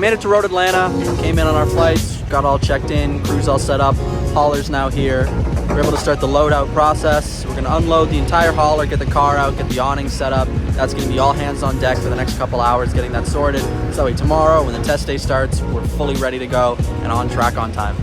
made it to Road Atlanta, came in on our flights, got all checked in, crew's all set up, hauler's now here. We're able to start the load out process. We're gonna unload the entire hauler, get the car out, get the awning set up. That's gonna be all hands on deck for the next couple hours getting that sorted. So that way tomorrow when the test day starts, we're fully ready to go and on track on time.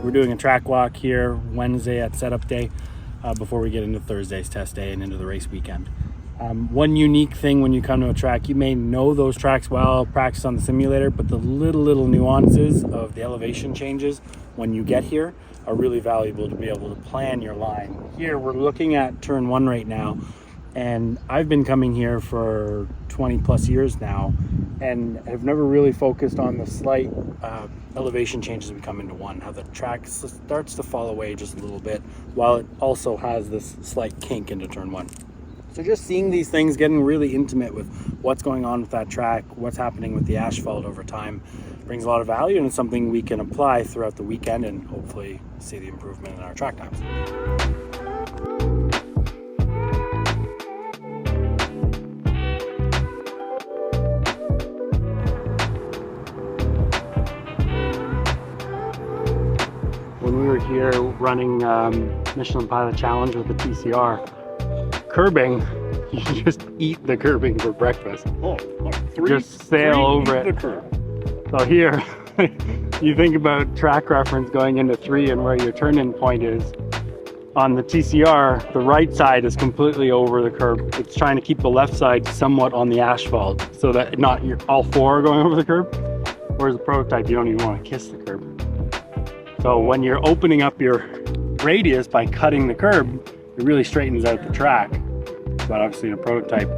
We're doing a track walk here Wednesday at setup day before we get into Thursday's test day and into the race weekend. One unique thing when you come to a track, you may know those tracks well, practice on the simulator, but the little nuances of the elevation changes when you get here are really valuable to be able to plan your line. Here we're looking at turn 1 right now, and I've been coming here for 20 plus years now and have never really focused on the slight elevation changes as we come into 1, how the track starts to fall away just a little bit while it also has this slight kink into turn 1. So just seeing these things, getting really intimate with what's going on with that track, what's happening with the asphalt over time, brings a lot of value, and it's something we can apply throughout the weekend and hopefully see the improvement in our track times. When we were here running Michelin Pilot Challenge with the TCR, curbing, you just eat the curbing for breakfast. Oh, just sail over it. So here, you think about track reference going into 3 and where your turn-in point is. On the TCR, the right side is completely over the curb. It's trying to keep the left side somewhat on the asphalt so that not all 4 are going over the curb. Whereas the prototype, you don't even want to kiss the curb. So when you're opening up your radius by cutting the curb, it really straightens out the track. But obviously in a prototype,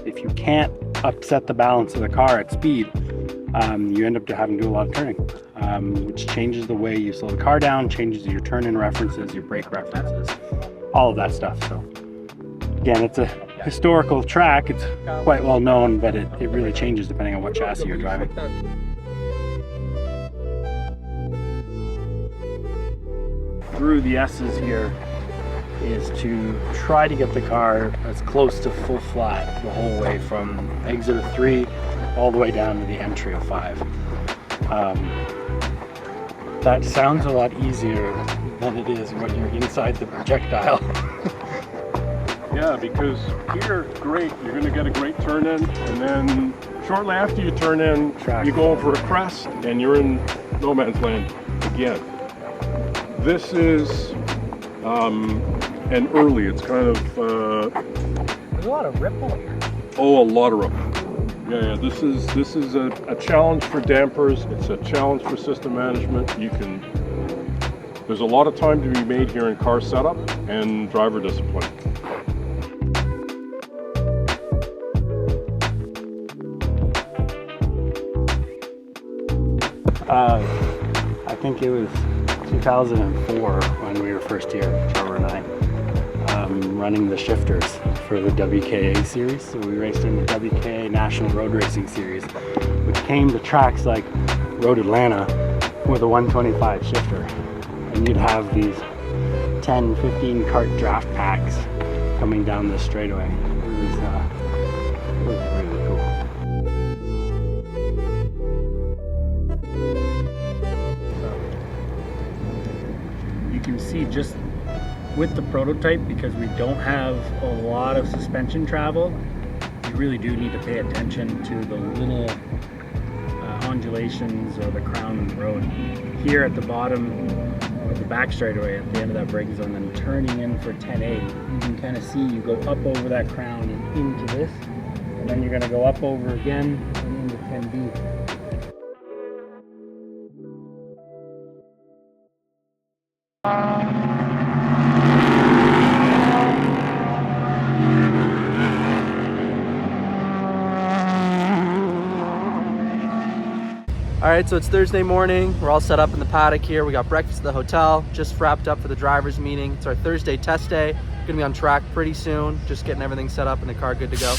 if you can't upset the balance of the car at speed, you end up having to do a lot of turning, which changes the way you slow the car down, changes your turn-in references, your brake references, all of that stuff. So again, it's a historical track. It's quite well known, but it really changes depending on what chassis you're driving. Through the S's here is to try to get the car as close to full flat the whole way from exit of 3 all the way down to the entry of 5. That sounds a lot easier than it is when you're inside the projectile. Yeah, because here, great, you're going to get a great turn in, and then shortly after you turn in, you go over a crest and you're in no man's land again. This is an early, it's kind of... There's a lot of ripple here. Oh, a lot of ripple. Yeah, this is a challenge for dampers. It's a challenge for system management. There's a lot of time to be made here in car setup and driver discipline. I think it was 2004 when we were first here, Trevor and I, running the shifters for the WKA series. So we raced in the WKA National Road Racing Series, which came to tracks like Road Atlanta with a 125 shifter. And you'd have these 10, 15 cart draft packs coming down this straightaway. It was really cool. You can see just with the prototype, because we don't have a lot of suspension travel, you really do need to pay attention to the little undulations or the crown of the road. Here at the bottom of the back straightaway at the end of that braking zone, then turning in for 10A, you can kind of see you go up over that crown and into this, and then you're going to go up over again and into All right, so it's Thursday morning. We're all set up in the paddock here. We got breakfast at the hotel, just wrapped up for the driver's meeting. It's our Thursday test day. Gonna be on track pretty soon, just getting everything set up and the car good to go.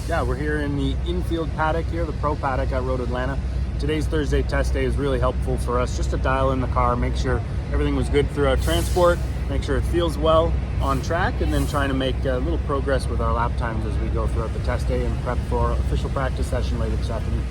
Yeah, we're here in the infield paddock here, the pro paddock at Road Atlanta. Today's Thursday test day is really helpful for us just to dial in the car, make sure everything was good throughout transport, make sure it feels well on track, and then trying to make a little progress with our lap times as we go throughout the test day and prep for official practice session later this afternoon.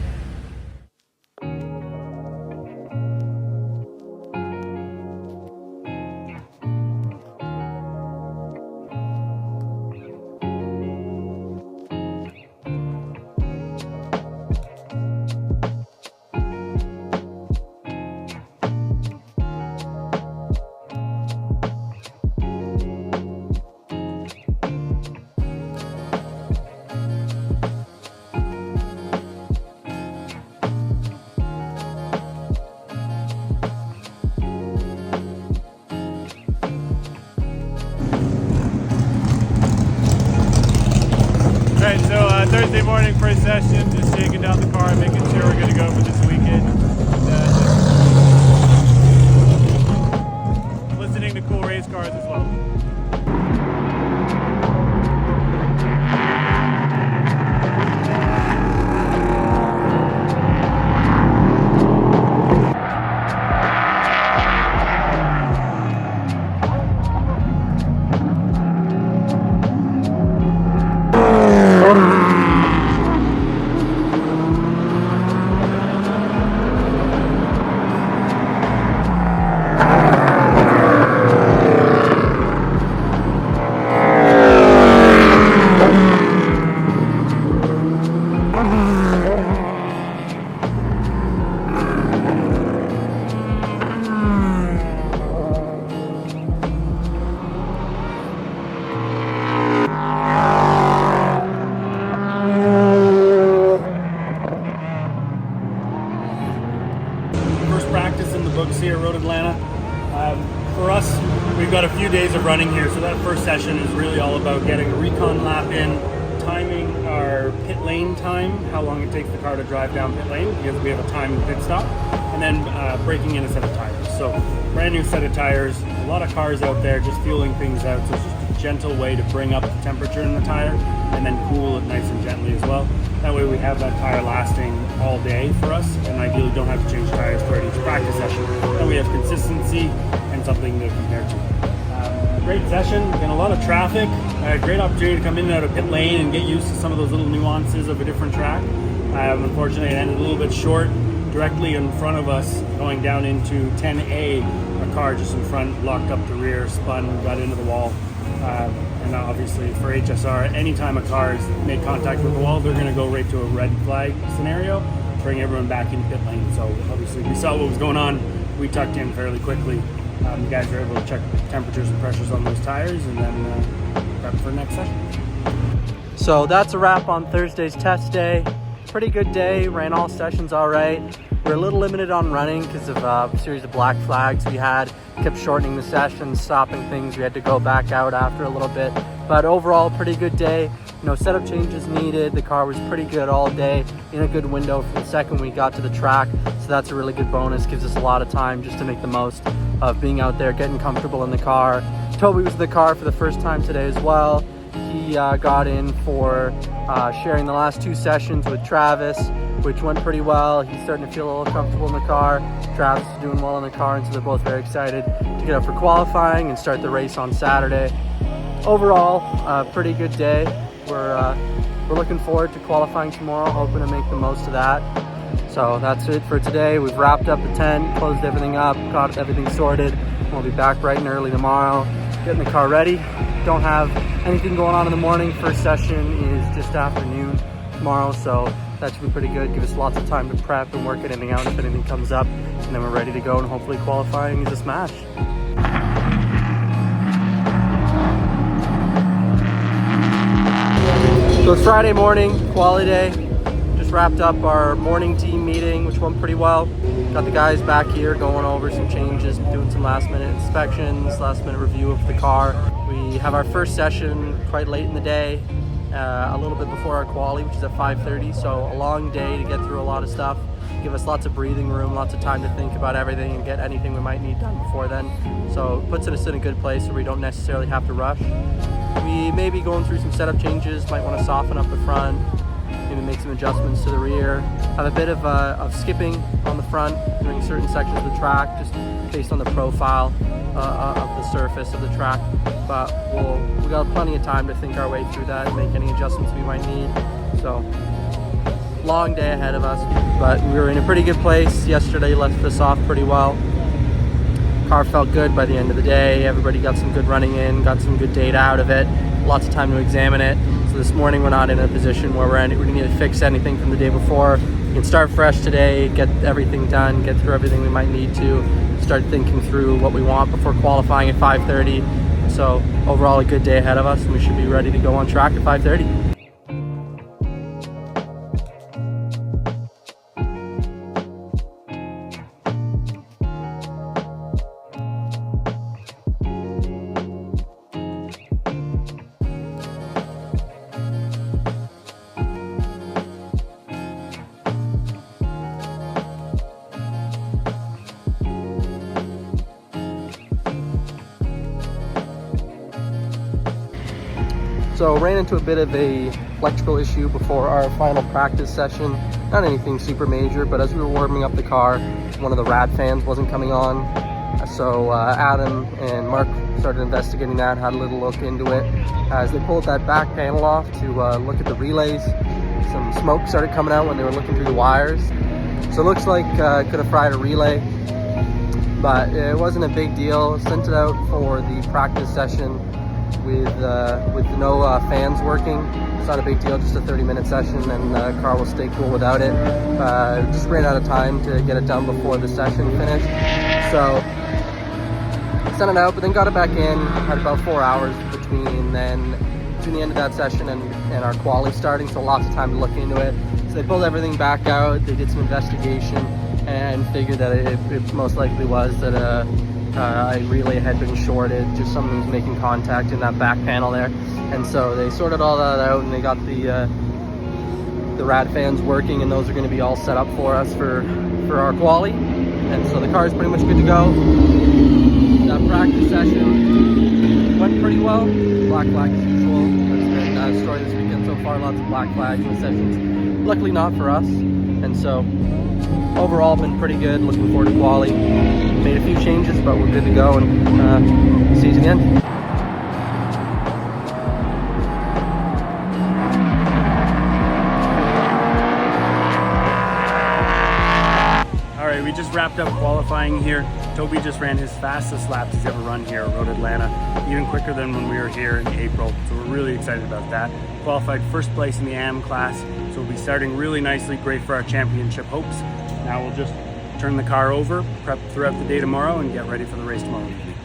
Alright, so Thursday morning, first session, just shaking down the car, making sure we're good to go for this weekend. And, listening to cool race cars as well. Practice in the books here at Road Atlanta. For us, we've got a few days of running here, so that first session is really all about getting a recon lap in, timing our pit lane time, how long it takes the car to drive down pit lane, because we have a timed pit stop, and then breaking in a set of tires. So brand new set of tires, a lot of cars out there just fueling things out, so it's just a gentle way to bring up the temperature in the tire and then cool it nice and gently as well. That way we have that tire lasting all day for us, and ideally don't have to change tires throughout each practice session. Then we have consistency and something to compare to. Great session, and a lot of traffic. Great opportunity to come in and out of pit lane and get used to some of those little nuances of a different track. Unfortunately, it ended a little bit short. Directly in front of us, going down into 10A, a car just in front locked up the rear, spun, got into the wall. And obviously for HSR, anytime a car has made contact with the wall, they're going to go right to a red flag scenario, bring everyone back into pit lane. So obviously we saw what was going on. We tucked in fairly quickly. The guys were able to check temperatures and pressures on those tires and then prep for the next session. So that's a wrap on Thursday's test day. Pretty good day, ran all sessions all right. We're a little limited on running because of a series of black flags we had. Kept shortening the sessions, stopping things. We had to go back out after a little bit. But overall, pretty good day. No setup changes needed. The car was pretty good all day, in a good window from the second we got to the track. So that's a really good bonus. Gives us a lot of time just to make the most of being out there, getting comfortable in the car. Tobi was in the car for the first time today as well. He got in for sharing the last two sessions with Travis, which went pretty well. He's starting to feel a little comfortable in the car. Travis is doing well in the car, and so they're both very excited to get up for qualifying and start the race on Saturday. Overall, pretty good day. We're looking forward to qualifying tomorrow, hoping to make the most of that. So that's it for today. We've wrapped up the tent, closed everything up, got everything sorted. We'll be back bright and early tomorrow, getting the car ready. Don't have anything going on in the morning. First session is just afternoon tomorrow, so that should be pretty good. Give us lots of time to prep and work anything out if anything comes up, and then we're ready to go, and hopefully qualifying is a smash. So it's Friday morning, quali day. Just wrapped up our morning team meeting, which went pretty well. Got the guys back here going over some changes, doing some last minute inspections, last minute review of the car. We have our first session quite late in the day, a little bit before our quali, which is at 5:30, so a long day to get through a lot of stuff. give us lots of breathing room, lots of time to think about everything and get anything we might need done before then. So it puts us in a good place where we don't necessarily have to rush. We may be going through some setup changes, might want to soften up the front, maybe make some adjustments to the rear, have a bit of skipping on the front during certain sections of the track, just based on the profile of the surface of the track. But we got plenty of time to think our way through that and make any adjustments we might need. So, long day ahead of us, but we were in a pretty good place. Yesterday left us off pretty well. Car felt good by the end of the day. Everybody got some good running in, got some good data out of it, lots of time to examine it. So this morning we're not in a position where we need to fix anything from the day before. We can start fresh today, get everything done, get through everything we might need to, start thinking through what we want before qualifying at 5:30. So overall a good day ahead of us, and we should be ready to go on track at 5:30. So ran into a bit of a electrical issue before our final practice session. Not anything super major, but as we were warming up the car, one of the rad fans wasn't coming on. So Adam and Mark started investigating that, had a little look into it. As they pulled that back panel off to look at the relays, some smoke started coming out when they were looking through the wires. So it looks like could have fried a relay, but it wasn't a big deal. Sent it out for the practice session with no fans working. It's not a big deal, just a 30-minute session, and the car will stay cool without it. Just ran out of time to get it done before the session finished. So sent it out, but then got it back in. Had about 4 hours between the end of that session and our quali starting, so lots of time to look into it. So they pulled everything back out, they did some investigation, and figured that it most likely was that a relay had been shorted, just something was making contact in that back panel there. And so they sorted all that out, and they got the rad fans working, and those are going to be all set up for us for our quali. And so the car is pretty much good to go. That practice session went pretty well. Black flag as usual. That's been a story this weekend so far, lots of black flags in the sessions. Luckily not for us. And so overall been pretty good, looking forward to quali. Made a few changes, but we're good to go, and see you again. All right, we just wrapped up qualifying here. Tobi just ran his fastest laps he's ever run here at Road Atlanta, even quicker than when we were here in April. So we're really excited about that. Qualified first place in the AM class, so we'll be starting really nicely, great for our championship hopes. Now we'll just turn the car over, prep throughout the day tomorrow, and get ready for the race tomorrow evening.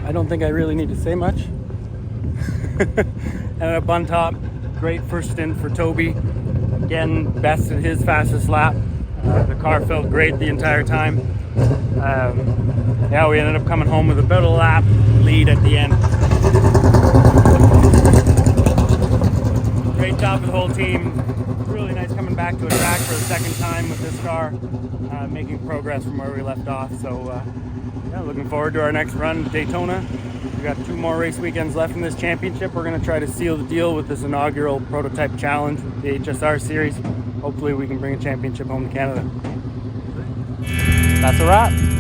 I don't think I really need to say much. And up on top, great first stint for Tobi. Again, bested his fastest lap. The car felt great the entire time. Yeah, we ended up coming home with about a lap lead at the end. Great job for the whole team. Really nice coming back to a track for the second time with this car, making progress from where we left off. So yeah, looking forward to our next run at Daytona. We've got 2 more race weekends left in this championship. We're going to try to seal the deal with this inaugural prototype challenge with the HSR series. Hopefully we can bring a championship home to Canada. That's a wrap.